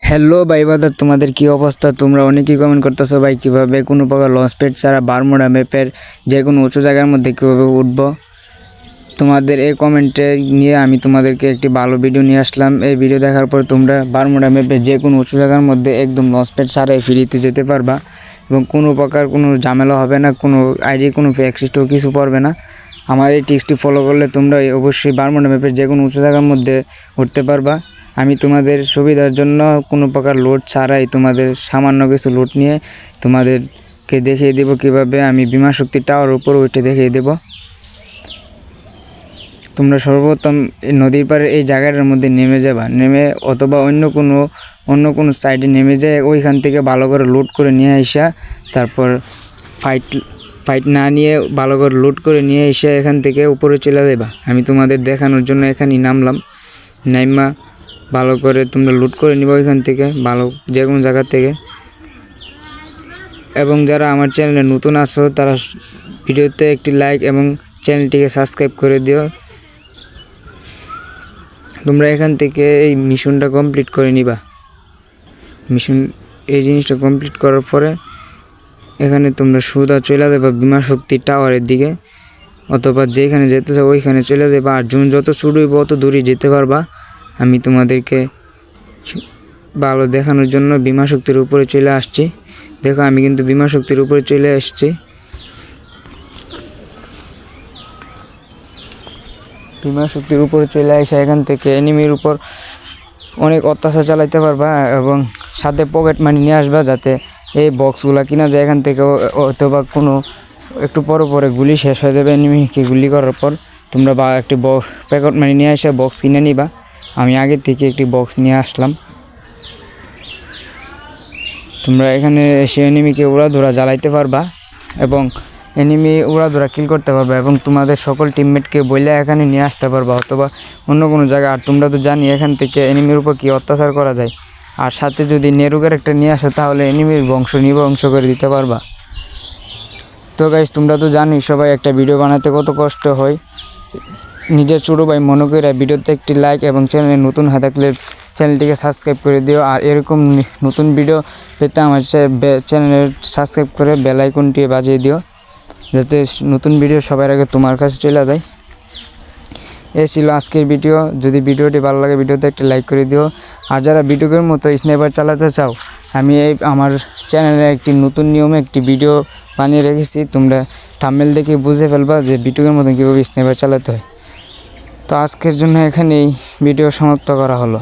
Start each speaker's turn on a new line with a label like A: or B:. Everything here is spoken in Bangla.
A: হ্যালো ভাই বাদার, তোমাদের কি অবস্থা? তোমরা অনেকেই কমেন্ট করতেছো ভাই কীভাবে কোনো প্রকার লঞ্চ প্যাড ছাড়া বারমুডা ম্যাপের যে কোনো উঁচু জায়গার মধ্যে কীভাবে উঠবো। তোমাদের এই কমেন্টে নিয়ে আমি তোমাদেরকে একটি ভালো ভিডিও নিয়ে আসলাম। এই ভিডিও দেখার পর তোমরা বারমুডা ম্যাপে যে কোনো উঁচু জায়গার মধ্যে একদম লঞ্চ প্যাড ছাড়াই ফ্রিতে যেতে পারবা এবং কোনো প্রকার কোনো ঝামেলা হবে না, কোনো আইডি কোনো ফ্যাক্সিস্টও কিছু পড়বে না। আমার এই টিপসটি ফলো করলে তোমরা অবশ্যই বারমুডা ম্যাপের যে কোনো উঁচু জায়গার মধ্যে উঠতে পারবা। আমি তোমাদের সুবিধার জন্য কোনো প্রকার লোড ছাড়াই তোমাদের সামান্য কিছু লোড নিয়ে তোমাদেরকে দেখিয়ে দেব কীভাবে আমি বিমা শক্তি টাওয়ার উপর উঠে দেখিয়ে দেব। তোমরা সর্বপ্রথম নদীর পাড়ে এই জায়গাটার মধ্যে নেমে যাবা, নেমে অথবা অন্য কোনো সাইডে নেমে যায় ওইখান থেকে ভালো করে লোড করে নিয়ে আসা, তারপর ফাইট না নিয়ে ভালো করে লোড করে নিয়ে এসে এখান থেকে উপরে চলে যাবা। আমি তোমাদের দেখানোর জন্য এখানেই নামলাম। নাইমা ভালো করে তোমরা লুট করে নিবা ওইখান থেকে ভালো যে কোনো জায়গা থেকে। এবং যারা আমার চ্যানেলে নতুন আছো তারা ভিডিওতে একটি লাইক এবং চ্যানেলটিকে সাবস্ক্রাইব করে দিও। তোমরা এখান থেকে এই মিশনটা কমপ্লিট করে নিবা। এই জিনিসটা কমপ্লিট করার পরে এখানে তোমরা সোজা চলে যাবা বিমা শক্তি টাওয়ারের দিকে, অথবা যেখানে যেতে চাও ওইখানে চলে যাবা। আর যত শুরু হইব অত দূরে যেতে পারবা। আমি তোমাদেরকে ভালো দেখানোর জন্য বিমা শক্তির উপরে চলে আসছি। দেখো আমি কিন্তু বিমা শক্তির উপরে চলে আসছি। বিমা শক্তির উপরে চলে আসে এখান থেকে এনিমির উপর অনেক অত্যাচার চালাইতে পারবা এবং সাথে পকেট মানি নিয়ে আসবা, যাতে এই বক্সগুলো কিনা যায় এখান থেকে, অথবা কোনো একটু পরে গুলি শেষ হয়ে যাবে এনিমিকে গুলি করার পর। তোমরা একটি পকেট মানি নিয়ে এসে বক্স কিনে নিবা। আমি আগে থেকে একটি বক্স নিয়ে আসলাম। তোমরা এখানে এসে এনিমিকে উড়াধুরা জ্বালাইতে পারবা এবং এনিমি উড়াধুরা কিল করতে পারবা এবং তোমাদের সকল টিমমেটকে বইলে এখানে নিয়ে আসতে পারবা, অথবা অন্য কোনো জায়গায়। আর তোমরা তো জানি এখান থেকে এনিমির উপর কী অত্যাচার করা যায়। আর সাথে যদি নেরুকের একটা নিয়ে আসে তাহলে এনিমির বংশ নিবংশ করে দিতে পারবা। তো গাইস, তোমরা তো জানি সবাই একটা ভিডিও বানাতে কত কষ্ট হয়। নিজের ছোটো ভাই মনে করে ভিডিওতে একটি লাইক এবং চ্যানেলে নতুন হয়ে থাকলে চ্যানেলটিকে সাবস্ক্রাইব করে দিও। আর এরকম নতুন ভিডিও পেতে আমার চ্যানেলে সাবস্ক্রাইব করে বেল আইকনটি বাজিয়ে দিও, যাতে নতুন ভিডিও সবার আগে তোমার কাছে চলে যায়। এই ছিল আজকের ভিডিও। যদি ভিডিওটি ভালো লাগে ভিডিওতে একটি লাইক করে দিও। আর যারা ভিডিওর মতো স্নাইপার চালাতে চাও, আমি আমার চ্যানেলে একটি নতুন নিয়মে একটি ভিডিও বানিয়ে রেখেছি। তোমরা থাম্বনেল দেখে বুঝে ফেলবা যে ভিডিওর মতো কীভাবে স্নাইপার চালাতে হয়। তো আজকের জন্য এখানেই ভিডিও সমাপ্ত করা হলো।